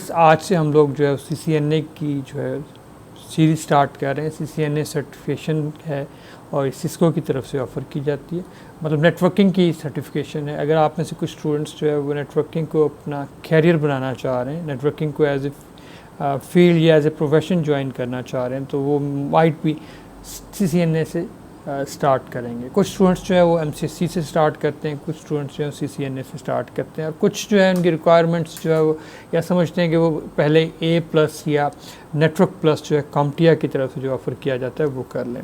Students, आज से हम लोग जो है CCNA की जो है सीरीज स्टार्ट कर रहे हैं। CCNA सर्टिफिकेशन है और सिस्को की तरफ से ऑफ़र की जाती है, मतलब नेटवर्किंग की सर्टिफिकेशन है। अगर आप में से कुछ स्टूडेंट्स जो है वो नेटवर्किंग को अपना कैरियर बनाना चाह रहे हैं, नेटवर्किंग को एज ए फील्ड या एज ए प्रोफेशन ज्वाइन करना चाह रहे हैं, तो वो माइट भी CCNA से स्टार्ट करेंगे। कुछ स्टूडेंट्स जो है वो MCSE से स्टार्ट करते हैं, कुछ स्टूडेंट्स जो है CCNA से स्टार्ट करते हैं, और कुछ जो है उनकी रिक्वायरमेंट्स जो है वो या समझते हैं कि वो पहले A+ या नेटवर्क प्लस जो है कॉम्टिया की तरफ से जो ऑफ़र किया जाता है वो कर लें।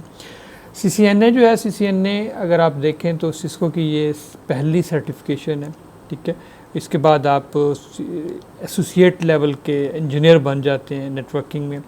CCNA जो है, CCNA अगर आप देखें तो सिस्को की ये पहली सर्टिफिकेशन है, ठीक है। इसके बाद आप एसोसिएट लेवल के इंजीनियर बन जाते हैं नेटवर्किंग में,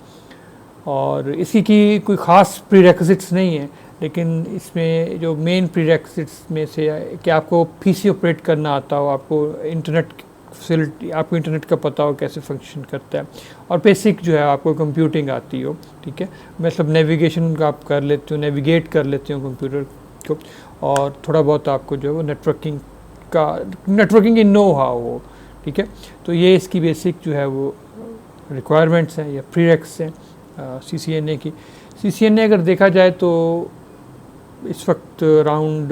और इसी की कोई ख़ास प्रीरेक्विजिट्स नहीं है, लेकिन इसमें जो मेन प्रीरेक्विजिट्स में से कि आपको PC ऑपरेट करना आता हो, आपको इंटरनेट फैसिलिटी, आपको इंटरनेट का पता हो कैसे फंक्शन करता है, और बेसिक जो है आपको कंप्यूटिंग आती हो, ठीक है। मतलब नेविगेशन का आप कर लेते हो, नेविगेट कर लेते हो कंप्यूटर को, और थोड़ा बहुत आपको जो है वो नेटवर्किंग की नो हाउ हो, ठीक है। तो ये इसकी बेसिक जो है वो रिक्वायरमेंट्स हैं या प्रीरेक्स हैं CCNA की। CCNA अगर देखा जाए तो इस वक्त अराउंड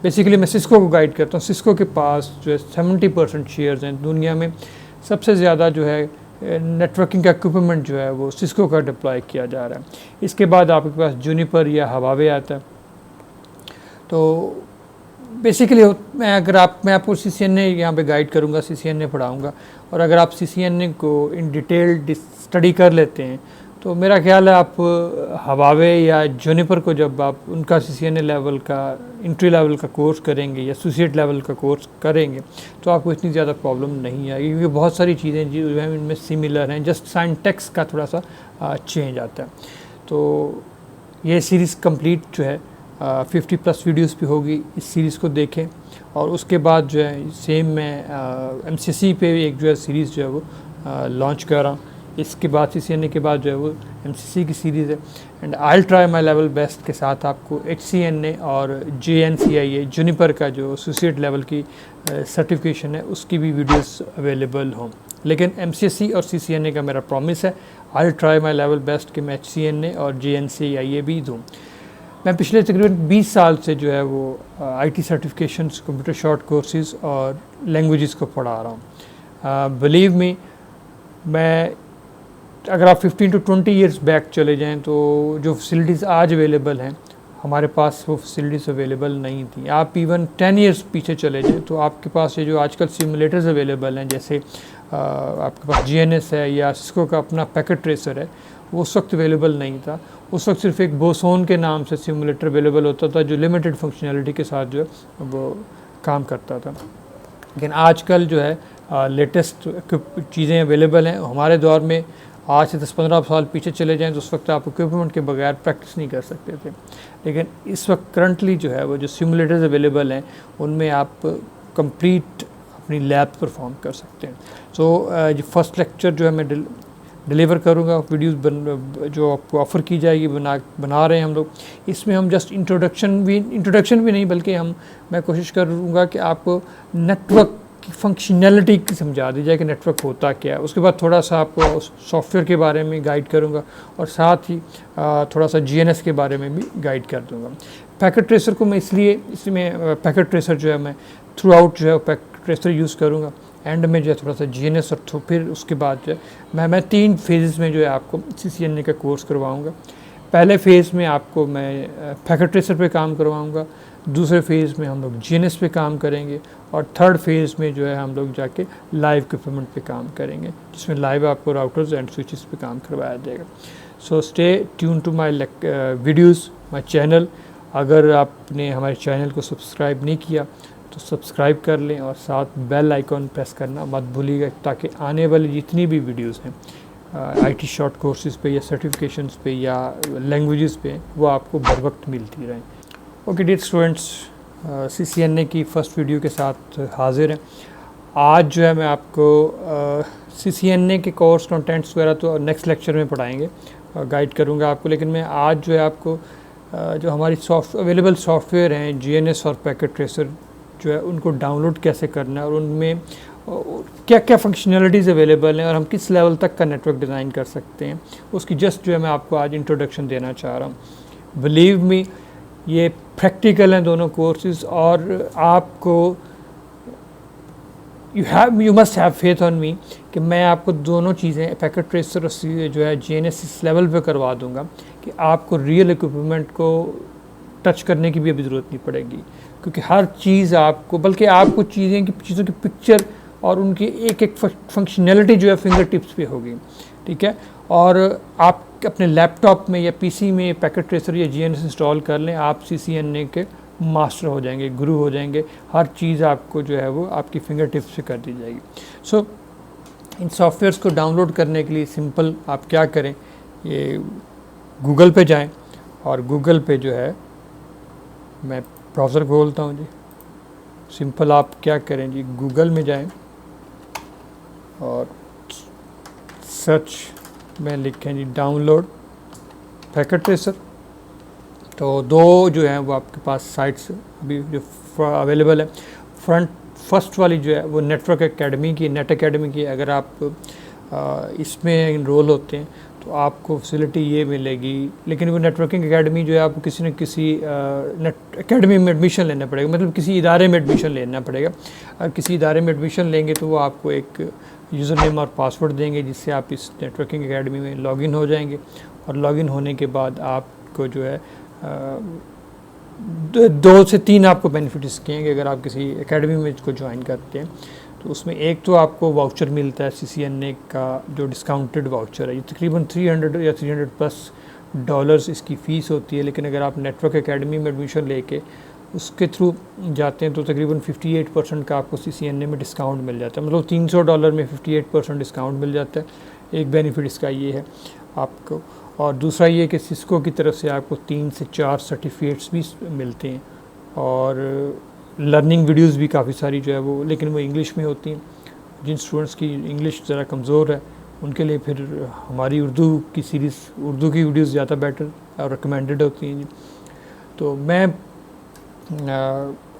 बेसिकली मैं सिस्को को गाइड करता हूँ। सिस्को के पास जो है 70% शेयर्स हैं दुनिया में। सबसे ज़्यादा जो है नेटवर्किंग का इक्विपमेंट जो है वो सिस्को का डिप्लॉय किया जा रहा है। इसके बाद आपके पास जूनिपर या हवावे आता है। तो बेसिकली मैं आपको CCNA यहाँ पे गाइड करूँगा, CCNA पढ़ाऊँगा, और अगर आप CCNA को इन डिटेल स्टडी कर लेते हैं तो मेरा ख्याल है आप हवावे या जूनिपर को जब आप उनका CCNA लेवल का इंट्री लेवल का कोर्स करेंगे या एसोसिएट लेवल का कोर्स करेंगे तो आपको इतनी ज़्यादा प्रॉब्लम नहीं आएगी, क्योंकि बहुत सारी चीज़ें जो हैं इनमें सिमिलर हैं, जस्ट सिंटैक्स का थोड़ा सा चेंज आता है। तो ये सीरीज़ कंप्लीट जो है 50+ वीडियोस पे होगी, इस सीरीज़ को देखें। और उसके बाद जो है सेम मैं MCSE पे एक जो है सीरीज़ जो है वो लॉन्च कर रहा हूँ। इसके बाद CCNA के बाद जो है वो MCSE की सीरीज़ है, and I try my level best के साथ आपको HCNA और JNCIA जूनिपर का जो एसोसिएट लेवल की सर्टिफिकेशन है उसकी भी वीडियोस अवेलेबल हों। लेकिन MCSE और CCNA का मेरा प्रॉमिस है, I try my level best कि मैं HCNA और JNCIA भी दूँ। मैं पिछले तकरीबन 20 साल से जो है वो IT certifications, computer short courses और लैंग्वेजेस को पढ़ा रहा हूँ। बिलीव मी, मैं अगर आप 15 to 20 ईयर्स बैक चले जाएं तो जो फैसिलिटीज़ आज अवेलेबल हैं हमारे पास वो फैसिलिटीज़ अवेलेबल नहीं थी। आप इवन 10 ईयर्स पीछे चले जाएं तो आपके पास ये जो आजकल सिमुलेटर्स अवेलेबल हैं, जैसे आपके पास GNS है या सिस्को का अपना पैकेट ट्रेसर है, वो उस वक्त अवेलेबल नहीं था। उस वक्त सिर्फ एक बोसोन के नाम से सिमुलेटर अवेलेबल होता था जो लिमिटेड फंक्शनैलिटी के साथ जो है वो काम करता था। लेकिन आजकल जो है लेटेस्ट चीज़ें अवेलेबल हैं। हमारे दौर में आज से 10-15 साल पीछे चले जाएं तो उस वक्त आप इक्विपमेंट के बगैर प्रैक्टिस नहीं कर सकते थे। लेकिन इस वक्त करंटली जो है वो जो सिमुलेटर्स अवेलेबल हैं उनमें आप कंप्लीट अपनी लैब परफॉर्म कर सकते हैं। सो जो फर्स्ट लेक्चर जो है मैं डिलीवर करूँगा, वीडियोस जो आपको ऑफ़र की जाएगी बना रहे हैं हम लोग। इसमें हम जस्ट इंट्रोडक्शन भी नहीं, बल्कि मैं कोशिश करूँगा कि आपको नेटवर्क की फंक्शनैलिटी समझा दी जाए कि नेटवर्क होता क्या है। उसके बाद थोड़ा सा आपको सॉफ्टवेयर के बारे में गाइड करूँगा, और साथ ही थोड़ा सा GNS के बारे में भी गाइड कर दूँगा। पैकेट ट्रेसर को मैं इसमें पैकेट ट्रेसर जो है मैं थ्रू आउट जो है पैकेट ट्रेसर यूज़ करूँगा। एंड में जो है थोड़ा सा GNS, और तो फिर उसके बाद जो है मैं 3 फेजेस में जो है आपको CCNA का कोर्स करवाऊँगा। पहले फ़ेज़ में आपको मैं पैकेट ट्रेसर पे काम करवाऊँगा, दूसरे फेज़ में हम लोग GNS पे काम करेंगे, और थर्ड फेज़ में जो है हम लोग जाके लाइव इक्विपमेंट पे काम करेंगे, जिसमें लाइव आपको राउटर्स एंड स्विचेस पे काम करवाया जाएगा। So stay tune to my videos, my channel. अगर आपने हमारे चैनल को सब्सक्राइब नहीं किया तो सब्सक्राइब कर लें, और साथ बेल आइकॉन प्रेस करना मत भूलिएगा, ताकि आने वाली जितनी भी वीडियोज़ हैं IT शॉर्ट कोर्सेज़ पे या सर्टिफिकेशंस पे या लैंग्वेजेस पे, वो आपको बर वक्त मिलती रहें। ओके डियर स्टूडेंट्स, CCNA की फ़र्स्ट वीडियो के साथ हाजिर हैं। आज जो है मैं आपको CCNA के कोर्स कंटेंट्स वगैरह तो नेक्स्ट लेक्चर में पढ़ाएंगे, गाइड करूँगा आपको। लेकिन मैं आज जो है आपको जो हमारी अवेलेबल सॉफ्टवेयर हैं GNS और पैकेट ट्रेसर जो है उनको डाउनलोड कैसे करना है, और उनमें क्या क्या फंक्शनलिटीज़ अवेलेबल हैं और हम किस लेवल तक का नेटवर्क डिज़ाइन कर सकते हैं, उसकी जस्ट जो है मैं आपको आज इंट्रोडक्शन देना चाह रहा हूँ। बिलीव मी, ये प्रैक्टिकल हैं दोनों कोर्सेज, और आपको you must have faith on me कि मैं आपको दोनों चीज़ें पैकेट ट्रेसर और जो है GNS इस लेवल पे करवा दूंगा कि आपको रियल इक्विपमेंट को टच करने की भी अभी ज़रूरत नहीं पड़ेगी, क्योंकि हर चीज़ आपको, बल्कि आपको चीज़ों की पिक्चर और उनकी एक एक फंक्शनैलिटी जो है फिंगर टिप्स पे होगी, ठीक है। और आप अपने लैपटॉप में या PC में पैकेट ट्रेसर या GNS इंस्टॉल कर लें, आप CCNA के मास्टर हो जाएंगे, गुरु हो जाएंगे। हर चीज़ आपको जो है वो आपकी फिंगर टिप्स पे कर दी जाएगी। सो इन सॉफ्टवेयर्स को डाउनलोड करने के लिए सिंपल आप क्या करें, ये गूगल पे जाएं और गूगल पे जो है मैं ब्राउज़र खोलता हूँ जी। सिंपल आप क्या करें जी, गूगल में जाएं और सर्च में लिखें जी डाउनलोड पैकेट ट्रेसर। तो दो जो है वो आपके पास साइट्स अभी जो अवेलेबल है। फर्स्ट वाली जो है वो नेटवर्क एकेडमी की, नेट एकेडमी की। अगर आप इसमें इनरोल होते हैं तो आपको फैसिलिटी ये मिलेगी, लेकिन वो नेटवर्किंग एकेडमी जो है आपको किसी न किसी नेट एकेडमी में एडमिशन लेना पड़ेगा, मतलब किसी इदारे में एडमिशन लेना पड़ेगा। अगर किसी इदारे में एडमिशन लेंगे तो वो आपको एक यूज़र नेम और पासवर्ड देंगे, जिससे आप इस नेटवर्किंग एकेडमी में लॉगिन हो जाएंगे। और लॉगिन होने के बाद आपको जो है 2 से 3 आपको बेनिफिट इसके हैं कि अगर आप किसी एकेडमी में इसको ज्वाइन करते हैं तो उसमें एक तो आपको वाउचर मिलता है CCNA का, जो डिस्काउंटेड वाउचर है। ये तकरीबन 300 या 300 प्लस डॉलर्स इसकी फ़ीस होती है। लेकिन अगर आप नेटवर्क एकेडमी में एडमिशन लेके उसके थ्रू जाते हैं तो तकरीबन 58% का आपको CCNA में डिस्काउंट मिल जाता है, मतलब $300 में 58% डिस्काउंट मिल जाता है। एक बेनिफिट इसका ये है आपको। और दूसरा ये कि सिस्को की तरफ से आपको 3 से 4 सर्टिफिकेट्स भी मिलते हैं, और लर्निंग वीडियोस भी काफ़ी सारी जो है वो, लेकिन वो इंग्लिश में होती हैं। जिन स्टूडेंट्स की इंग्लिश ज़रा कमज़ोर है उनके लिए फिर हमारी उर्दू की सीरीज़, उर्दू की वीडियोस ज़्यादा बेटर और रिकमेंडेड होती हैं जी। तो मैं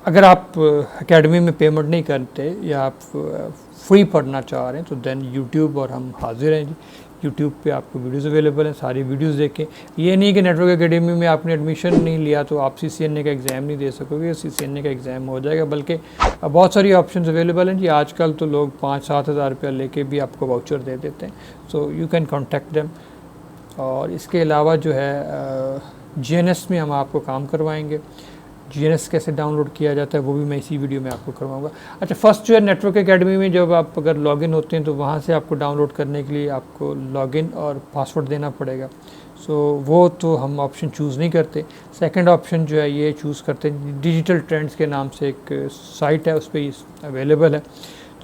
अगर आप एकेडमी में पेमेंट नहीं करते या आप फ्री पढ़ना चाह रहे हैं तो देन यूट्यूब और हम हाजिर हैं जी। यूट्यूब पे आपको वीडियोस अवेलेबल हैं, सारी वीडियोस देखें। ये नहीं कि नेटवर्क एकेडमी में आपने एडमिशन नहीं लिया तो आप CCNA का एग्ज़ाम नहीं दे सकोगे, CCNA का एग्ज़ाम हो जाएगा। बल्कि बहुत सारी ऑप्शंस अवेलेबल हैं जी। आजकल तो लोग 5-7 हज़ार रुपया लेके भी आपको वाउचर दे देते हैं, so you can contact them. और इसके अलावा जो है GNS में हम आपको काम करवाएंगे। GNS कैसे डाउनलोड किया जाता है वो भी मैं इसी वीडियो में आपको करवाऊंगा। अच्छा, फर्स्ट जो है नेटवर्क एकेडमी में जब आप अगर लॉगिन होते हैं तो वहाँ से आपको डाउनलोड करने के लिए आपको लॉगिन और पासवर्ड देना पड़ेगा। सो वो तो हम ऑप्शन चूज़ नहीं करते। सेकंड ऑप्शन जो है ये चूज़ करते हैं। डिजिटल ट्रेंड्स के नाम से एक साइट है, उस पर अवेलेबल है।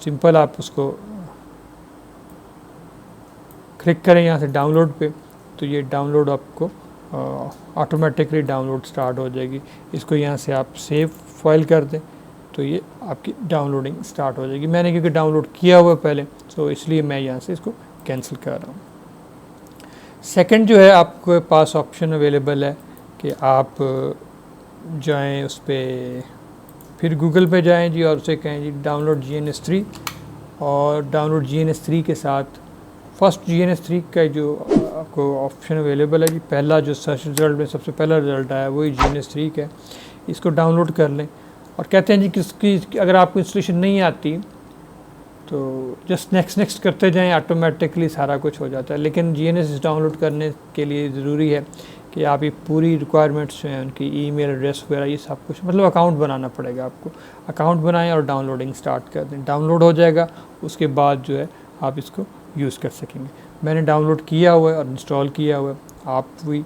सिंपल आप उसको क्लिक करें यहाँ से डाउनलोड पे, तो ये डाउनलोड आपको ऑटोमेटिकली डाउनलोड स्टार्ट हो जाएगी। इसको यहाँ से आप सेव फाइल कर दें तो ये आपकी डाउनलोडिंग स्टार्ट हो जाएगी। मैंने क्योंकि डाउनलोड किया हुआ पहले, तो इसलिए मैं यहाँ से इसको कैंसिल कर रहा हूँ। सेकंड जो है आपके पास ऑप्शन अवेलेबल है कि आप जाएं उस पर, फिर गूगल पे जाएं जी और उसे कहें जी डाउनलोड GNS3, और डाउनलोड GNS3 के साथ फर्स्ट GNS3 का जो आपको ऑप्शन अवेलेबल है जी, पहला जो सर्च रिज़ल्ट में सबसे पहला रिज़ल्ट आया वही GNS3 का है। इसको डाउनलोड कर लें और कहते हैं जी किसकी अगर आपको इंस्टॉलेशन नहीं आती तो जस्ट नेक्स्ट करते जाएं, ऑटोमेटिकली सारा कुछ हो जाता है। लेकिन GNS डाउनलोड करने के लिए ज़रूरी है कि आप ये पूरी रिक्वायरमेंट्स जो हैं उनकी ईमेल एड्रेस वगैरह ये सब कुछ, मतलब अकाउंट बनाना पड़ेगा आपको। अकाउंट बनाएं और डाउनलोडिंग स्टार्ट कर दें। डाउनलोड हो जाएगा, उसके बाद जो है आप इसको यूज़ कर सकेंगे। मैंने डाउनलोड किया हुआ है और इंस्टॉल किया हुआ है। आप भी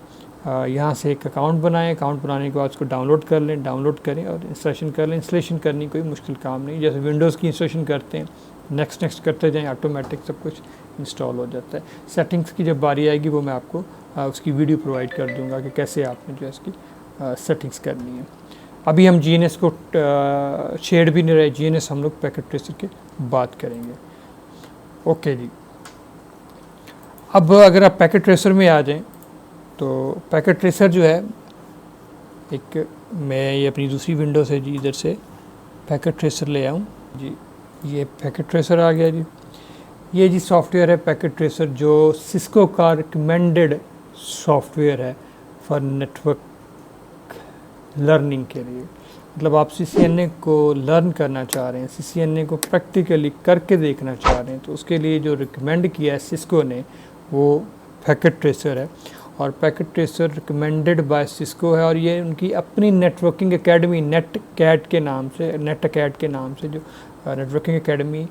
यहाँ से एक अकाउंट बनाएं। अकाउंट बनाने के बाद उसको डाउनलोड कर लें, डाउनलोड करें और इंस्टॉलेशन कर लें। इंस्टॉलेशन करनी कोई मुश्किल काम नहीं, जैसे विंडोज़ की इंस्टॉलेशन करते हैं, नेक्स्ट करते जाएं, ऑटोमेटिक सब कुछ इंस्टॉल हो जाता है। सेटिंग्स की जब बारी आएगी वो मैं आपको उसकी वीडियो प्रोवाइड कर दूँगा कि कैसे आपने जो है इसकी सेटिंग्स करनी है। अभी हम GNS को छेड़ भी नहीं रहे, GNS हम लोग पैकेट ट्रेसर की बात करेंगे। ओके जी, अब अगर आप पैकेट ट्रेसर में आ जाएं तो पैकेट ट्रेसर जो है एक, मैं ये अपनी दूसरी विंडो से जी इधर से पैकेट ट्रेसर ले आऊँ जी। ये पैकेट ट्रेसर आ गया जी। ये जी सॉफ्टवेयर है पैकेट ट्रेसर, जो सिस्को का रिकमेंडेड सॉफ्टवेयर है फॉर नेटवर्क लर्निंग के लिए। मतलब आप CCNA को लर्न करना चाह रहे हैं, CCNA को प्रैक्टिकली करके देखना चाह रहे हैं, तो उसके लिए जो रिकमेंड किया है सिस्को ने वो पैकेट ट्रेसर है। और packet tracer recommended by Cisco है, और ये उनकी अपनी नेटवर्किंग एकेडमी नेटकैट के नाम से जो नेटवर्किंग एकेडमी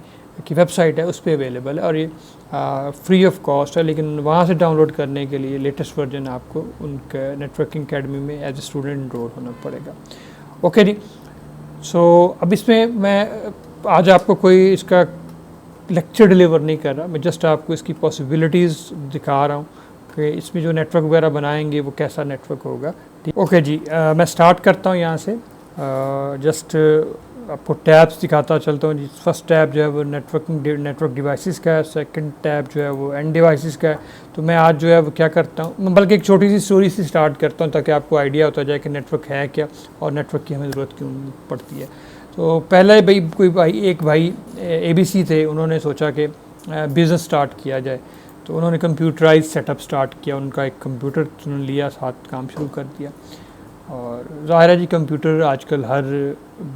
की वेबसाइट है उस पर अवेलेबल है। और ये फ्री ऑफ कॉस्ट है, लेकिन वहाँ से डाउनलोड करने के लिए लेटेस्ट वर्जन आपको उनके नेटवर्किंग एकेडमी में एज ए स्टूडेंट इनरोल होना पड़ेगा। ओके जी। सो अब इसमें मैं आज आपको कोई इसका लेक्चर डिलीवर नहीं कर रहा, मैं जस्ट आपको इसकी पॉसिबिलिटीज़ दिखा रहा हूँ कि इसमें जो नेटवर्क वगैरह बनाएंगे वो कैसा नेटवर्क होगा। ओके जी, मैं स्टार्ट करता हूँ यहाँ से। जस्ट आपको टैब्स दिखाता चलता हूँ जी। फर्स्ट टैब जो है वो नेटवर्क डिवाइसेस का है, सेकंड टैब जो है वो एंड डिवाइसेस का है। तो मैं आज जो है वो क्या करता हूँ, बल्कि एक छोटी सी स्टोरी से स्टार्ट करता हूँ ताकि आपको आइडिया होता जाए कि नेटवर्क है क्या और नेटवर्क की हमें ज़रूरत क्यों पड़ती है। तो पहले एक भाई ABC थे, उन्होंने सोचा कि बिज़नेस स्टार्ट किया जाए, तो उन्होंने कंप्यूटराइज सेटअप स्टार्ट किया। उनका एक कंप्यूटर उन्होंने लिया, साथ काम शुरू कर दिया। और ज़ाहिर है जी कंप्यूटर आजकल हर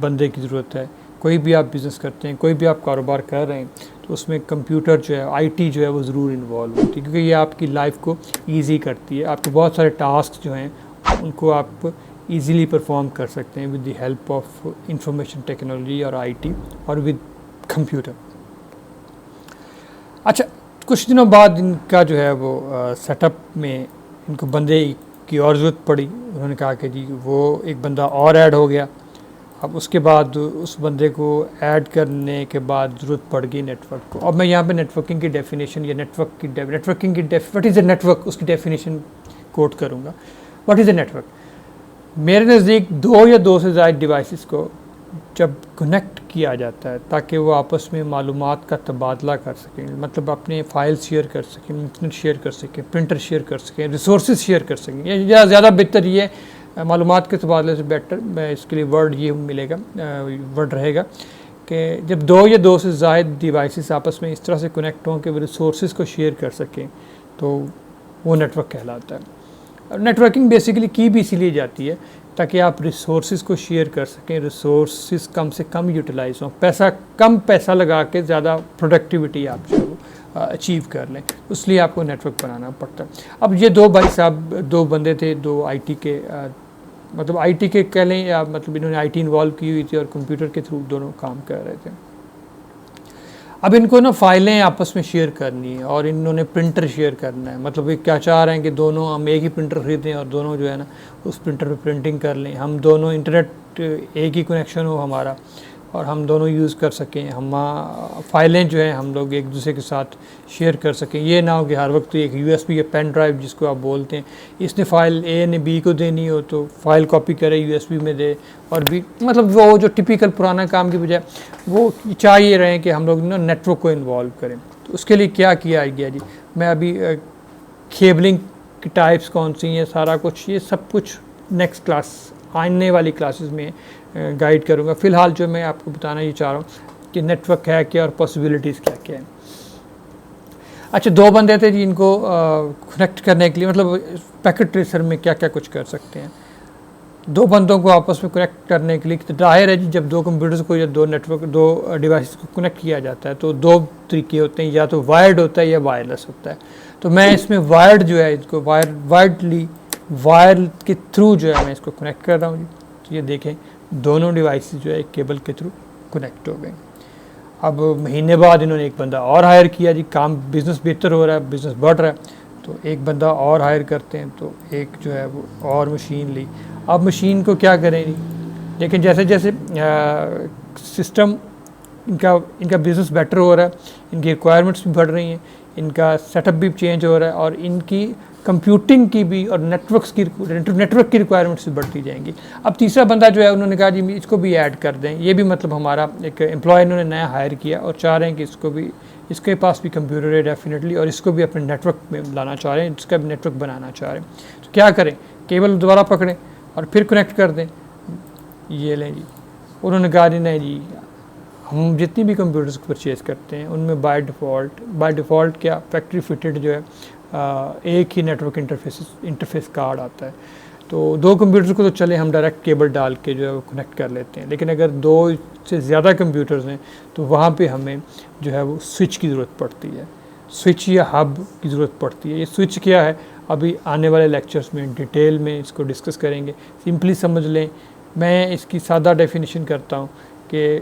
बंदे की ज़रूरत है। कोई भी आप बिज़नेस करते हैं, कोई भी आप कारोबार कर रहे हैं, तो उसमें कंप्यूटर जो है, IT जो है वो ज़रूर इन्वॉल्व होती है, क्योंकि ये आपकी लाइफ को ईजी करती है। आपके बहुत सारे टास्क जो हैं उनको आप ईज़िली परफॉर्म कर सकते हैं with the help of information technology और IT और विद कंप्यूटर। अच्छा, कुछ दिनों बाद इनका जो है वो सेटअप में इनको बंदे की और ज़रूरत पड़ी। उन्होंने कहा कि जी वो एक बंदा और ऐड हो गया। अब उसके बाद उस बंदे को ऐड करने के बाद ज़रूरत पड़ गई नेटवर्क को। अब मैं यहाँ पे नेटवर्किंग की डेफिनेशन या व्हाट इज़ अ नेटवर्क, उसकी डेफिनेशन कोट करूँगा। What is a network? मेरे नज़दीक दो या दो से ज़्यादा डिवाइसेस को जब कनेक्ट किया जाता है ताकि वो आपस में मालूमात का तबादला कर सकें, मतलब अपने फाइल शेयर कर सकें, इंटरनेट शेयर कर सकें, प्रिंटर शेयर कर सकें, रिसोर्सेज शेयर कर सकें, या ज़्यादा बेहतर ये मालूमात के तबादले से बेटर मैं इसके लिए वर्ड ये मिलेगा, वर्ड रहेगा कि जब दो या दो से ज़्यादा डिवाइसेस आपस में इस तरह से कनेक्ट हों कि वो रिसोर्सेज को शेयर कर सकें, तो वो नेटवर्क कहलाता है। नेटवर्किंग बेसिकली की भी इसीलिए जाती है ताकि आप रिसोर्सेज को शेयर कर सकें, रिसोर्सेज कम से कम यूटिलाइज हों, कम पैसा लगा के ज़्यादा प्रोडक्टिविटी आप जो है वो अचीव कर लें, इसलिए आपको नेटवर्क बनाना पड़ता है। अब ये दो भाई साहब, दो बंदे थे, दो IT के मतलब IT के कह लें, या मतलब इन्होंने IT इन्वॉल्व की हुई थी और कंप्यूटर के थ्रू दोनों काम कर रहे थे। अब इनको ना फाइलें आपस में शेयर करनी है और इन्होंने प्रिंटर शेयर करना है। मतलब ये क्या चाह रहे हैं कि दोनों हम एक ही प्रिंटर खरीदें और दोनों जो है ना उस प्रिंटर पे प्रिंटिंग कर लें, हम दोनों इंटरनेट एक ही कनेक्शन हो हमारा और हम दोनों यूज़ कर सकें, हम फाइलें जो हैं हम लोग एक दूसरे के साथ शेयर कर सकें। ये ना हो कि हर वक्त एक USB या पेन ड्राइव जिसको आप बोलते हैं, इसने फ़ाइल A ने B को देनी हो तो फाइल कॉपी करे USB में दे, और भी मतलब वो जो टिपिकल पुराना काम की बजाय वो चाहिए रहे कि हम लोग ना नेटवर्क को इन्वॉल्व करें। तो उसके लिए क्या किया गया जी, मैं अभी केबलिंग की टाइप्स कौन सी हैं, सारा कुछ ये सब कुछ नेक्स्ट क्लास आने वाली क्लासेस में गाइड करूँगा। फ़िलहाल जो मैं आपको बताना ये चाह रहा हूँ कि नेटवर्क है क्या और पॉसिबिलिटीज़ क्या क्या है। अच्छा, दो बंदे थे जी, इनको कनेक्ट करने के लिए मतलब पैकेट ट्रेसर में क्या क्या कुछ कर सकते हैं। दो बंदों को आपस में कनेक्ट करने के लिए तो जाहिर है जी, जब दो कंप्यूटर्स को या दो डिवाइस को कनेक्ट किया जाता है तो दो तरीके होते हैं, या तो वायर्ड होता है या वायरलेस होता है। तो मैं इसमें वायर्ड जो है इसको वायर के थ्रू जो है मैं इसको कनेक्ट कर रहा हूँ जी। तो ये देखें दोनों डिवाइसेस जो है एक केबल के थ्रू कनेक्ट हो गए। अब महीने बाद इन्होंने एक बंदा और हायर किया जी, काम बिज़नेस बेहतर हो रहा है, बिज़नेस बढ़ रहा है, तो एक बंदा और हायर करते हैं, तो एक जो है वो और मशीन ली। अब मशीन को क्या करें जी, लेकिन जैसे जैसे सिस्टम इनका बिज़नेस बेटर हो रहा है, इनकी रिक्वायरमेंट्स भी बढ़ रही हैं, इनका सेटअप भी चेंज हो रहा है और इनकी कंप्यूटिंग की भी और नेटवर्क की रिक्वायरमेंट्स भी बढ़ती जाएंगी। अब तीसरा बंदा जो है उन्होंने कहा जी इसको भी ऐड कर दें, ये भी मतलब हमारा एक एम्प्लॉय इन्होंने नया हायर किया और चाह रहे हैं कि इसके पास भी कंप्यूटर है डेफिनेटली, और इसको भी अपने नेटवर्क में लाना चाह रहे हैं, इसका भी नेटवर्क बनाना चाह रहे हैं। तो क्या करें, केबल दोबारा पकड़ें और फिर कनेक्ट कर दें। ये लें जी, उन्होंने कहा जी नहीं जी, हम जितनी भी कंप्यूटर्स परचेज़ करते हैं उनमें बाय डिफ़ॉल्ट क्या फैक्ट्री फिटेड जो है एक ही नेटवर्क इंटरफेस कार्ड आता है। तो दो कंप्यूटर्स को तो चले हम डायरेक्ट केबल डाल के जो है वो कनेक्ट कर लेते हैं, लेकिन अगर दो से ज़्यादा कंप्यूटर्स हैं तो वहाँ पे हमें जो है वो स्विच की ज़रूरत पड़ती है, स्विच या हब की ज़रूरत पड़ती है। ये स्विच क्या है अभी आने वाले लेक्चर्स में डिटेल में इसको डिस्कस करेंगे। सिंपली समझ लें, मैं इसकी सादा डेफिनेशन करता हूँ कि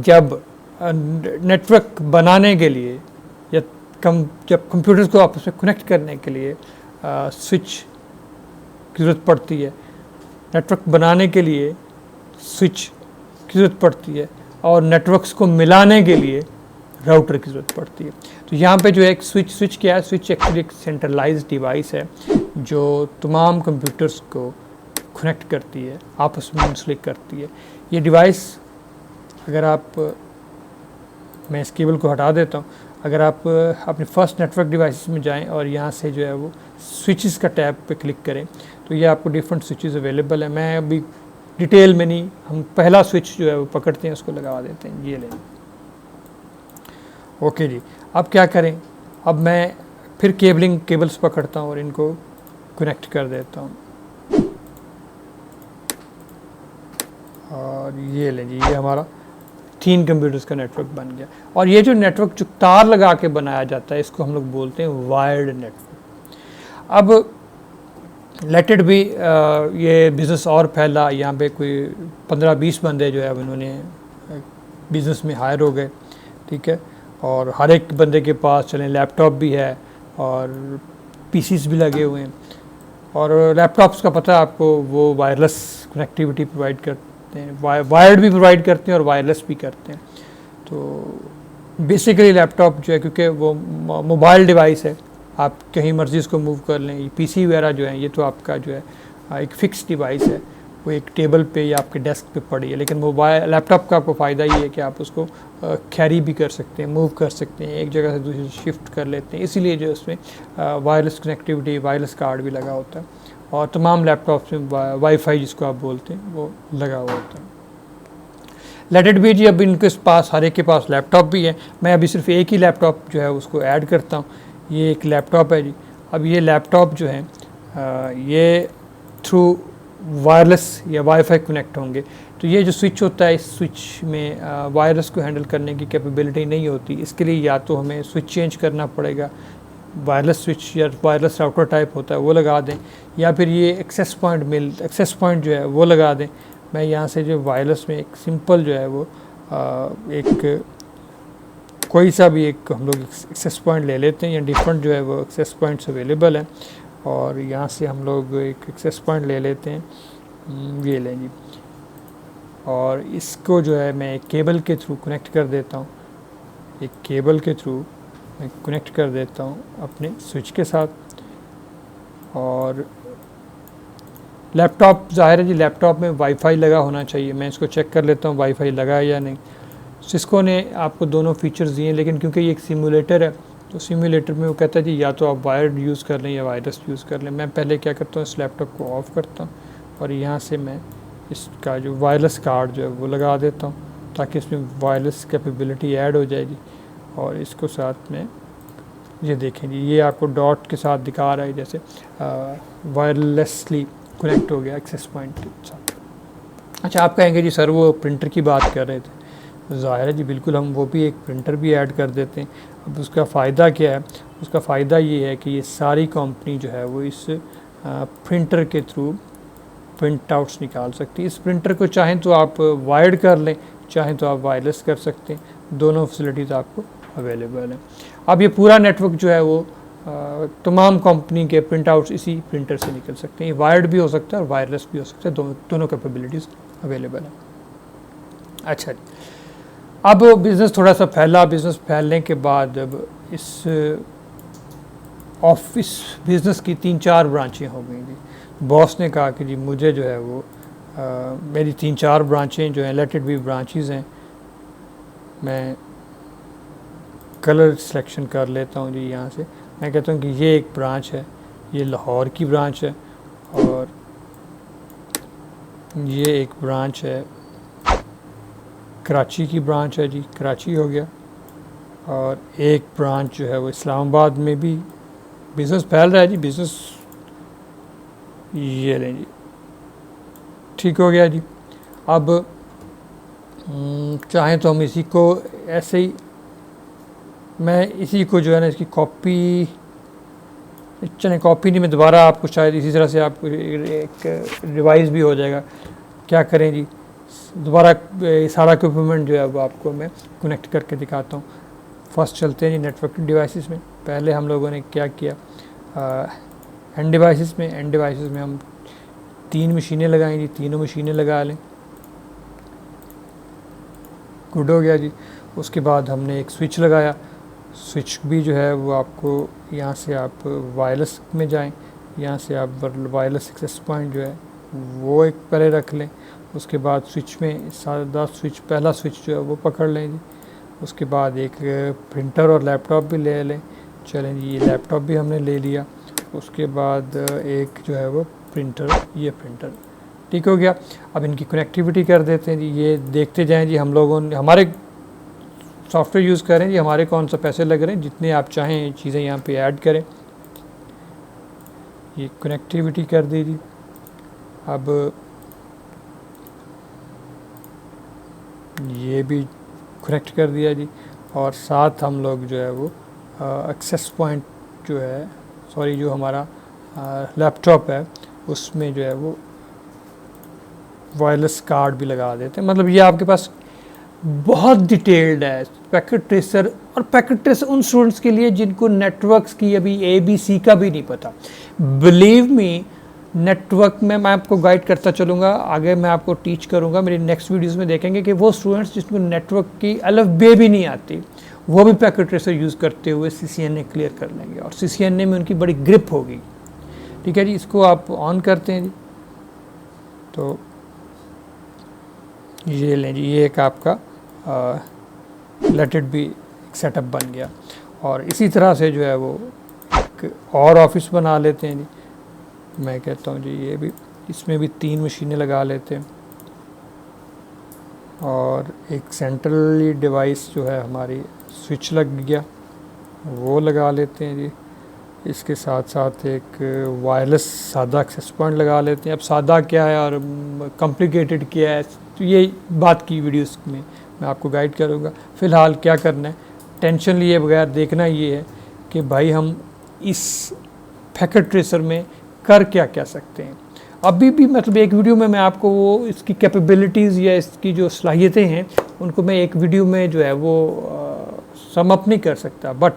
जब नेटवर्क बनाने के लिए या जब कंप्यूटर्स को आपस में कनेक्ट करने के लिए स्विच की ज़रूरत पड़ती है, नेटवर्क बनाने के लिए स्विच की ज़रूरत पड़ती है और नेटवर्क्स को मिलाने के लिए राउटर की ज़रूरत पड़ती है। तो यहाँ पे जो है एक स्विच क्या है, स्विच एक्चुअली एक सेंट्रलाइज्ड डिवाइस है जो तमाम कंप्यूटर्स को कनेक्ट करती है, आपस में मुंसलिक करती है। ये डिवाइस अगर आप, मैं इस केबल को हटा देता हूँ, अगर आप अपने फर्स्ट नेटवर्क डिवाइसेस में जाएं और यहाँ से जो है वो स्विचेस का टैब पे क्लिक करें तो ये आपको डिफरेंट स्विचेस अवेलेबल है। मैं अभी डिटेल में नहीं, हम पहला स्विच जो है वो पकड़ते हैं, उसको लगा देते हैं, ये लें। ओके जी, अब क्या करें, अब मैं फिर केबल्स पकड़ता हूँ और इनको कनेक्ट कर देता हूँ और ये लें जी, ये हमारा 3 कंप्यूटर्स का नेटवर्क बन गया। और ये जो नेटवर्क जो तार लगा के बनाया जाता है इसको हम लोग बोलते हैं वायर्ड नेटवर्क। अब लेट इट भी ये बिज़नेस और फैला, यहाँ पे कोई 15-20 बंदे जो है उन्होंने बिज़नेस में हायर हो गए, ठीक है, और हर एक बंदे के पास चलें लैपटॉप भी है और पीसीस भी लगे हुए हैं। और लैपटॉप्स का पता है आपको, वो वायरलेस कनेक्टिविटी प्रोवाइड करते हैं, वायर्ड भी प्रोवाइड करते हैं और वायरलेस भी करते हैं। तो बेसिकली लैपटॉप जो है, क्योंकि वो मोबाइल डिवाइस है, आप कहीं मर्जी इसको मूव कर लें। ये पीसी वगैरह जो है ये तो आपका जो है एक फ़िक्स डिवाइस है, वो एक टेबल पे या आपके डेस्क पे पड़ी है। लेकिन मोबाइल लैपटॉप का आपको फ़ायदा ये है कि आप उसको कैरी भी कर सकते हैं, मूव कर सकते हैं, एक जगह से दूसरी शिफ्ट कर लेते हैं। इसीलिए जो उसमें वायरलेस कनेक्टिविटी, वायरलेस कार्ड भी लगा होता है और तमाम लैपटॉप्स में वाईफाई जिसको आप बोलते हैं वो लगा हुआ होता है। लेट इट बी जी, अब इनके पास हर एक के पास लैपटॉप भी है। मैं अभी सिर्फ एक ही लैपटॉप जो है उसको ऐड करता हूँ। ये एक लैपटॉप है जी। अब ये लैपटॉप जो है ये थ्रू वायरलेस या वाईफाई कनेक्ट होंगे। तो ये जो स्विच होता है, इस स्विच में वायरलेस को हैंडल करने की कैपेबिलिटी नहीं होती। इसके लिए या तो हमें स्विच चेंज करना पड़ेगा, वायरलेस स्विच या वायरलेस राउटर टाइप होता है वो लगा दें, या फिर ये एक्सेस पॉइंट जो है वो लगा दें। मैं यहाँ से जो वायरलेस में एक सिंपल जो है वो एक कोई सा भी एक हम लोग एक्सेस पॉइंट ले लेते हैं, या डिफरेंट जो है वो एक्सेस पॉइंट्स अवेलेबल हैं। और यहाँ से हम लोग एक एक्सेस पॉइंट ले लेते हैं, ये लें जी, और इसको जो है मैं एक केबल के थ्रू कनेक्ट कर देता हूँ। एक केबल के थ्रू मैं कनेक्ट कर देता हूँ अपने स्विच के साथ। और लैपटॉप, ज़ाहिर है जी लैपटॉप में वाईफाई लगा होना चाहिए। मैं इसको चेक कर लेता हूँ वाईफाई लगा है या नहीं। सिस्को ने आपको दोनों फीचर्स दिए, लेकिन क्योंकि ये एक सिमुलेटर है तो सिमुलेटर में वो कहता है जी या तो आप वायर्ड यूज़ कर लें या वायरलेस यूज़ कर लें। मैं पहले क्या करता हूँ, इस लैपटॉप को ऑफ़ करता हूँ और यहाँ से मैं इसका जो वायरलेस कार्ड जो है वो लगा देता हूँ ताकि इसमें वायरलेस कैपेबिलिटी ऐड हो जाएगी। और इसको साथ में ये देखें जी, ये आपको डॉट के साथ दिखा रहा है जैसे वायरलेसली कनेक्ट हो गया एक्सेस पॉइंट के साथ। अच्छा, आप कहेंगे जी सर वो प्रिंटर की बात कर रहे थे। ज़ाहिर है जी बिल्कुल, हम वो भी एक प्रिंटर भी ऐड कर देते हैं। अब उसका फ़ायदा क्या है, उसका फ़ायदा ये है कि ये सारी कंपनी जो है वो इस प्रिंटर के थ्रू प्रिंट आउट्स निकाल सकती है। इस प्रिंटर को चाहें तो आप वायर्ड कर लें, चाहें तो आप वायरलेस कर सकते हैं, दोनों फैसिलिटीज़ आपको अवेलेबल हैं। अब ये पूरा नेटवर्क जो है वो तमाम कंपनी के प्रिंट आउट्स इसी प्रिंटर से निकल सकते हैं। वायर्ड भी हो सकता है और वायरलेस भी हो सकता है, दोनों कैपेबिलिटीज़ अवेलेबल हैं। अच्छा, अब बिज़नेस थोड़ा सा फैला। बिज़नेस फैलने के बाद अब इस ऑफिस बिज़नेस की 3-4 ब्रांचें हो गई थी। बॉस ने कहा कि जी मुझे जो है वो मेरी 3-4 ब्रांचें जो हैं लेट इट बी ब्रांचेज़ हैं, मैं कलर सिलेक्शन कर लेता हूँ जी। यहाँ से मैं कहता हूँ कि ये एक ब्रांच है, ये लाहौर की ब्रांच है, और ये एक ब्रांच है कराची की ब्रांच है जी, कराची हो गया, और एक ब्रांच जो है वो इस्लामाबाद में भी बिज़नेस फैल रहा है जी, बिज़नेस ये लें जी, ठीक हो गया जी। अब चाहें तो हम इसी को ऐसे ही, मैं इसी को जो है ना इसकी कॉपी, चलें कॉपी नहीं, मैं दोबारा आपको शायद इसी तरह से आपको एक रिवाइज भी हो जाएगा। क्या करें जी, दोबारा सारा इक्विपमेंट जो है वो आपको मैं कनेक्ट करके दिखाता हूँ। फर्स्ट चलते हैं जी नेटवर्किंग डिवाइसेस में। पहले हम लोगों ने क्या किया, एंड डिवाइसेस में हम 3 मशीनें लगाएं जी, तीनों मशीनें लगा लें, गुड हो गया जी। उसके बाद हमने एक स्विच लगाया, स्विच भी जो है वो आपको यहाँ से आप वायरलेस में जाएं, यहाँ से आप वायरलेस एक्सेस पॉइंट जो है वो एक पहले रख लें। उसके बाद स्विच में सादा स्विच, पहला स्विच जो है वो पकड़ लें जी। उसके बाद एक प्रिंटर और लैपटॉप भी ले लें। चलें जी, ये लैपटॉप भी हमने ले लिया। उसके बाद एक जो है वो प्रिंटर, ये प्रिंटर ठीक हो गया। अब इनकी कनेक्टिविटी कर देते हैं जी। ये देखते जाएं जी, हम लोगों ने हमारे सॉफ्टवेयर यूज़ करें जी, हमारे कौन सा पैसे लग रहे हैं, जितने आप चाहें चीज़ें यहाँ पे ऐड करें। ये कनेक्टिविटी कर दीजिए। अब ये भी कनेक्ट कर दिया जी, और साथ हम लोग जो है वो एक्सेस पॉइंट जो है, सॉरी जो हमारा लैपटॉप है उसमें जो है वो वायरलेस कार्ड भी लगा देते हैं। मतलब ये आपके पास बहुत डिटेल्ड है पैकेट ट्रेसर। और पैकेट ट्रेसर उन स्टूडेंट्स के लिए जिनको नेटवर्क्स की अभी ABC का भी नहीं पता। बिलीव मी, नेटवर्क में मैं आपको गाइड करता चलूँगा, आगे मैं आपको टीच करूँगा। मेरी नेक्स्ट वीडियोस में देखेंगे कि वो स्टूडेंट्स जिनको नेटवर्क की अलफ बे भी नहीं आती, वो भी पैकेट ट्रेसर यूज़ करते हुए CCNA क्लियर कर लेंगे, और CCNA में उनकी बड़ी ग्रिप होगी। ठीक है जी, इसको आप ऑन करते हैं जी, तो ये लें जी, ये एक आपका लेट इट बी सेटअप बन गया। और इसी तरह से जो है वो एक और ऑफिस बना लेते हैं जी। मैं कहता हूँ जी ये भी, इसमें भी 3 मशीनें लगा लेते हैं, और एक सेंट्रली डिवाइस जो है हमारी स्विच लग गया वो लगा लेते हैं जी। इसके साथ साथ एक वायरलेस सादा एक्सेस पॉइंट लगा लेते हैं। अब सादा क्या है और कॉम्प्लिकेटेड क्या है, तो ये बात की वीडियोस में मैं आपको गाइड करूँगा। फ़िलहाल क्या करना है, टेंशन लिए बगैर देखना ये है कि भाई हम इस पैकेट ट्रेसर में कर क्या क्या सकते हैं। अभी भी मतलब एक वीडियो में मैं आपको वो इसकी कैपेबिलिटीज़ या इसकी जो सलाहियतें हैं उनको मैं एक वीडियो में जो है वो सम अप नहीं कर सकता, बट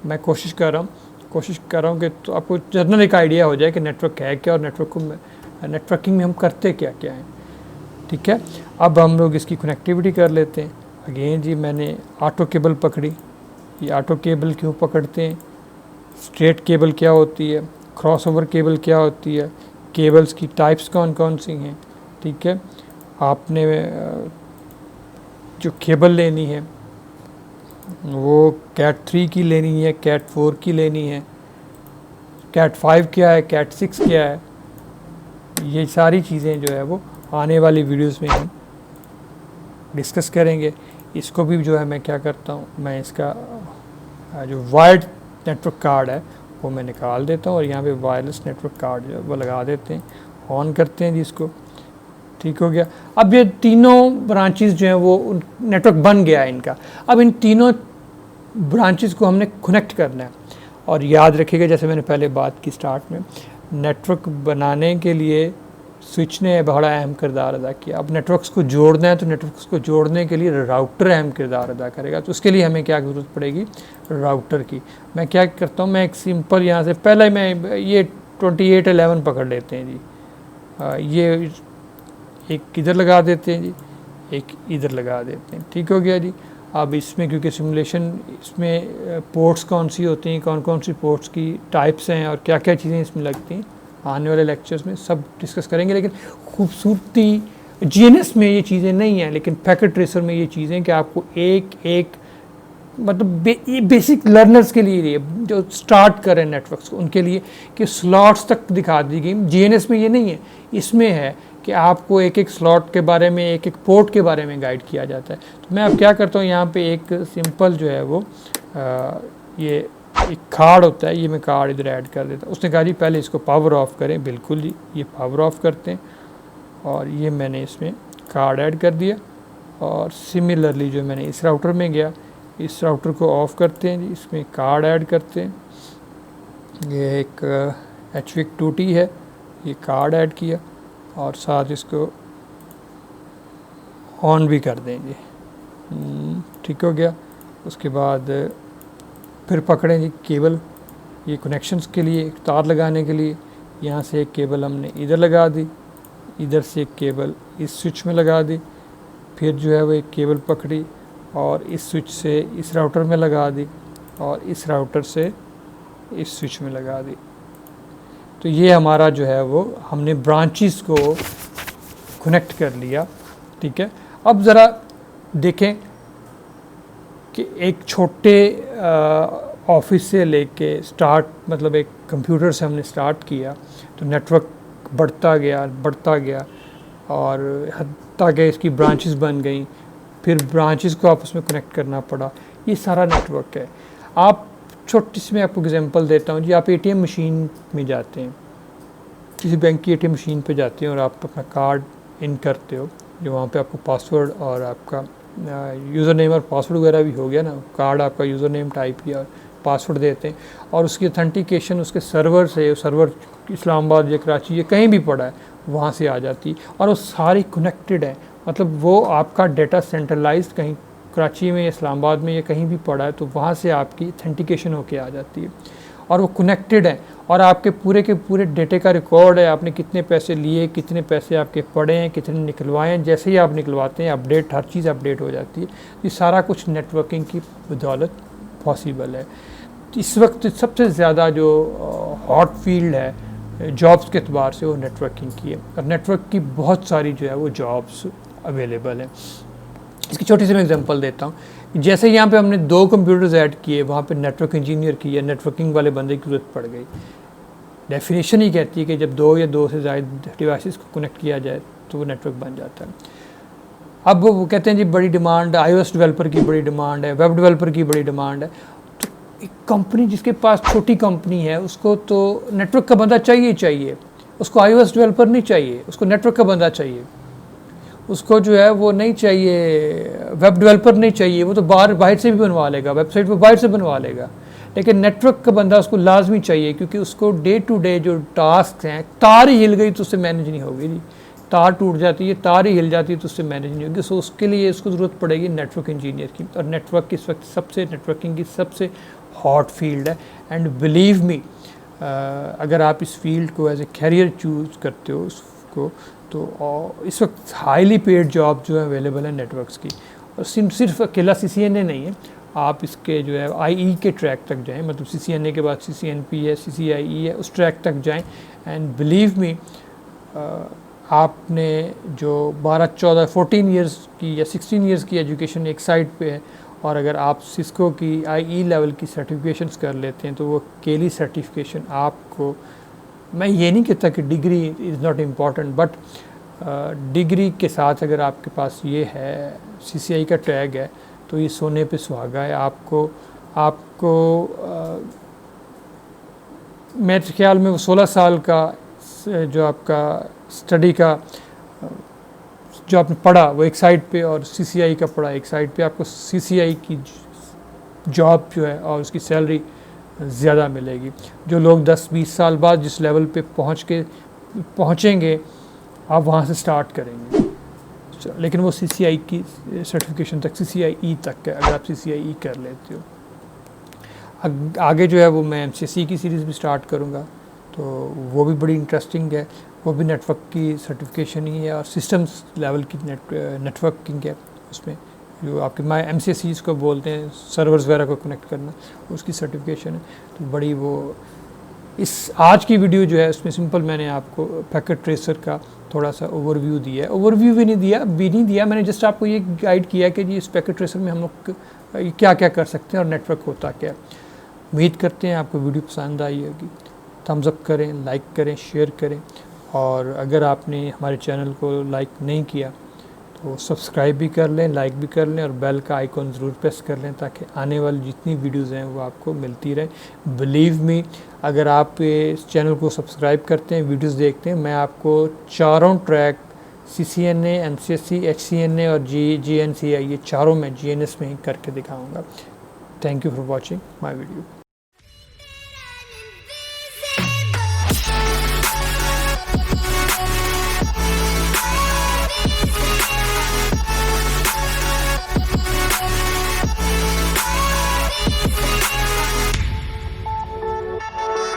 मैं कोशिश कर रहा हूँ कि तो आपको जनरल एक आइडिया हो जाए कि नेटवर्क है क्या और नेटवर्किंग में हम करते क्या क्या हैं। ठीक है, अब हम लोग इसकी कनेक्टिविटी कर लेते हैं। अगेन जी, मैंने ऑटो केबल पकड़ी। ये ऑटो केबल क्यों पकड़ते हैं, स्ट्रेट केबल क्या होती है, क्रॉसओवर केबल क्या होती है, केबल्स की टाइप्स कौन कौन सी हैं। ठीक है, आपने जो केबल लेनी है वो कैट 3 की लेनी है, कैट 4 की लेनी है, कैट 5 क्या है, कैट 6 क्या है, ये सारी चीज़ें जो है वो आने वाली वीडियोस में हम डिस्कस करेंगे। इसको भी जो है मैं क्या करता हूँ, मैं इसका जो वायर्ड नेटवर्क कार्ड है वो मैं निकाल देता हूँ, और यहाँ पे वायरलेस नेटवर्क कार्ड जो है वो लगा देते हैं, ऑन करते हैं जी इसको। ठीक हो गया। अब ये तीनों ब्रांचेस जो हैं वो नेटवर्क बन गया है इनका। अब इन तीनों ब्रांचेस को हमने कनेक्ट करना है, और याद रखिएगा जैसे मैंने पहले बात की स्टार्ट में, नेटवर्क बनाने के लिए स्विच ने बड़ा अहम किरदार अदा किया। अब नेटवर्क्स को जोड़ना है तो नेटवर्क्स को जोड़ने के लिए राउटर अहम किरदार अदा करेगा। तो उसके लिए हमें क्या ज़रूरत पड़ेगी, राउटर की। मैं क्या करता हूँ, मैं एक सिंपल यहाँ से पहले मैं ये 2811 पकड़ लेते हैं जी। ये एक इधर लगा देते हैं जी, एक इधर लगा देते हैं। ठीक हो गया जी। अब इसमें क्योंकि सिमुलेशन, इसमें पोर्ट्स कौन सी होती हैं, कौन कौन सी पोर्ट्स की टाइप्स हैं और क्या क्या चीज़ें इसमें लगती हैं, आने वाले लेक्चर्स में सब डिस्कस करेंगे। लेकिन खूबसूरती GNS में ये चीज़ें नहीं हैं, लेकिन पैकेट ट्रेसर में ये चीज़ें कि आपको एक एक मतलब ये बेसिक लर्नर्स के लिए जो स्टार्ट कर रहे हैं नेटवर्क्स को, उनके लिए कि स्लॉट्स तक दिखा दी गई। जीएनएस में ये नहीं है, इसमें है कि आपको एक एक स्लॉट के बारे में, एक एक पोर्ट के बारे में गाइड किया जाता है। तो मैं अब क्या करता हूँ, यहाँ पे एक सिंपल जो है वो ये एक कार्ड होता है, ये मैं कार्ड इधर ऐड कर देता हूँ। उसने कहा जी पहले इसको पावर ऑफ करें, बिल्कुल जी ये पावर ऑफ करते हैं, और ये मैंने इसमें कार्ड ऐड कर दिया। और सिमिलरली जो मैंने इस राउटर में गया, इस राउटर को ऑफ़ करते हैं जी, इसमें कार्ड ऐड करते हैं। ये एक HVIC 2T है, ये कार्ड ऐड किया और साथ इसको ऑन भी कर देंगे। ठीक हो गया। उसके बाद फिर पकड़ें जी केबल, ये कनेक्शंस के लिए एक तार लगाने के लिए यहाँ से एक केबल हमने इधर लगा दी, इधर से एक केबल इस स्विच में लगा दी, फिर जो है वो एक केबल पकड़ी और इस स्विच से इस राउटर में लगा दी और इस राउटर से इस स्विच में लगा दी। तो ये हमारा जो है वो हमने ब्रांचेस को कनेक्ट कर लिया। ठीक है, अब ज़रा देखें कि एक छोटे ऑफिस से लेके स्टार्ट, मतलब एक कंप्यूटर से हमने स्टार्ट किया तो नेटवर्क बढ़ता गया और हत्ता के इसकी ब्रांचेस बन गई, फिर ब्रांचेस को आपस में कनेक्ट करना पड़ा। ये सारा नेटवर्क है। आप छोटी सी मैं आपको एग्जांपल देता हूँ जी। आप एटीएम मशीन में जाते हैं, किसी बैंक की एटीएम मशीन पे जाते हैं और आप अपना कार्ड इन करते हो, जो वहाँ पे आपको पासवर्ड और आपका यूज़र नेम और पासवर्ड वगैरह भी हो गया ना, कार्ड आपका यूज़र नेम टाइप किया और पासवर्ड देते हैं और उसकी अथेंटिकेशन उसके सर्वर से, सर्वर इस्लामाबाद या कराची या कहीं भी पड़ा है वहाँ से आ जाती है और वो सारी कनेक्टेड है। मतलब वो आपका डेटा सेंट्रलाइज्ड कहीं कराची में, इस्लामाबाद में या कहीं भी पड़ा है तो वहाँ से आपकी अथेंटिकेशन होके आ जाती है और वो कनेक्टेड है और आपके पूरे के पूरे डेटे का रिकॉर्ड है। आपने कितने पैसे लिए, कितने पैसे आपके पड़े हैं, कितने निकलवाए हैं, जैसे ही आप निकलवाते हैं अपडेट, हर चीज़ अपडेट हो जाती है। ये सारा कुछ नेटवर्किंग की बदौलत पॉसिबल है। इस वक्त सबसे ज़्यादा जो हॉट फील्ड है जॉब्स के अतबार से वो नेटवर्किंग की है और नेटवर्क की बहुत सारी जो है वो जॉब्स अवेलेबल हैं। इसकी छोटी सी मैं एग्जांपल देता हूँ। जैसे यहाँ पे हमने 2 कंप्यूटर्स ऐड किए, वहाँ पे नेटवर्क इंजीनियर की या नेटवर्किंग वाले बंदे की ज़रूरत पड़ गई। डेफिनेशन ही कहती है कि जब 2 या 2 से ज़्यादा डिवाइसेस को कनेक्ट किया जाए तो वो नेटवर्क बन जाता है। अब वो कहते हैं जी बड़ी डिमांड, iOS डेवलपर की बड़ी डिमांड है, वेब डेवलपर की बड़ी डिमांड है। तो एक कंपनी जिसके पास छोटी कंपनी है उसको तो नेटवर्क का बंदा चाहिए, उसको iOS डेवलपर नहीं चाहिए, उसको नेटवर्क का बंदा चाहिए। उसको जो है वो नहीं चाहिए, वेब डेवलपर नहीं चाहिए, वो तो बाहर से भी बनवा लेगा, वेबसाइट पर बाहर से बनवा लेगा। लेकिन नेटवर्क का बंदा उसको लाजमी चाहिए क्योंकि उसको डे टू डे जो टास्क हैं, तार ही हिल गई तो उससे मैनेज नहीं होगी जी, तार टूट जाती है, तार ही हिल जाती है तो उससे मैनेज नहीं होगी। सो उसके लिए उसको ज़रूरत पड़ेगी नेटवर्क इंजीनियर की। और नेटवर्क इस वक्त नेटवर्किंग की सबसे हॉट फील्ड है। एंड बिलीव मी, अगर आप इस फील्ड को एज ए कैरियर चूज़ करते हो उसको, तो इस वक्त हाईली पेड जॉब जो है अवेलेबल है नेटवर्क्स की। और सिर्फ अकेला CCNA नहीं है, आप इसके जो है IE के ट्रैक तक जाएं, मतलब CCNA के बाद CCNP है, CCIE है, उस ट्रैक तक जाएं। एंड बिलीव मी, आपने जो 12, 14, 14 ईयर्स की या 16 ईयर्स की एजुकेशन एक साइड पे है और अगर आप सिस्को की IE लेवल की सर्टिफिकेशंस कर लेते हैं तो वो अकेली सर्टिफिकेशन आपको, मैं ये नहीं कहता कि degree is not important, but degree के साथ अगर आपके पास ये है, CCI का टैग है, तो ये सोने पे सुहागा है। आपको मेरे ख्याल में वो 16 साल का जो आपका स्टडी का जो आपने पढ़ा वो एक साइड पे और CCI का पढ़ा एक साइड पे, आपको CCI की जॉब जो है और उसकी सैलरी ज़्यादा मिलेगी। जो लोग 10-20 साल बाद जिस लेवल पे पहुँचेंगे आप वहाँ से स्टार्ट करेंगे, लेकिन वो CCI की सर्टिफिकेशन तक, CCIE तक है अगर आप CCIE कर लेते हो। आगे जो है वो मैं MCSE की सीरीज़ भी स्टार्ट करूँगा, तो वो भी बड़ी इंटरेस्टिंग है। वो भी नेटवर्क की सर्टिफिकेशन ही है और सिस्टम्स लेवल की नेटवर्किंग है। उसमें जो आपके MCSE को बोलते हैं, सर्वर्स वगैरह को कनेक्ट करना, उसकी सर्टिफिकेशन है। तो बड़ी वो इस आज की वीडियो जो है उसमें सिंपल मैंने आपको पैकेट ट्रेसर का थोड़ा सा ओवरव्यू दिया है। ओवरव्यू भी नहीं दिया, मैंने जस्ट आपको ये गाइड किया कि जी इस पैकेट ट्रेसर में हम लोग क्या क्या कर सकते हैं और नेटवर्क होता क्या है। उम्मीद करते हैं आपको वीडियो पसंद आई होगी। थम्स अप करें, लाइक करें, शेयर करें, और अगर आपने हमारे चैनल को लाइक नहीं किया तो सब्सक्राइब भी कर लें, लाइक भी कर लें, और बेल का आइकॉन ज़रूर प्रेस कर लें ताकि आने वाली जितनी वीडियोज़ हैं वो आपको मिलती रहे। बिलीव मी, अगर आप इस चैनल को सब्सक्राइब करते हैं, वीडियोज़ देखते हैं, मैं आपको चारों ट्रैक CCNA, MCSE, HCNA और GNCI, ये चारों मैं GNS में ही करके दिखाऊंगा। Thank you for watching my video.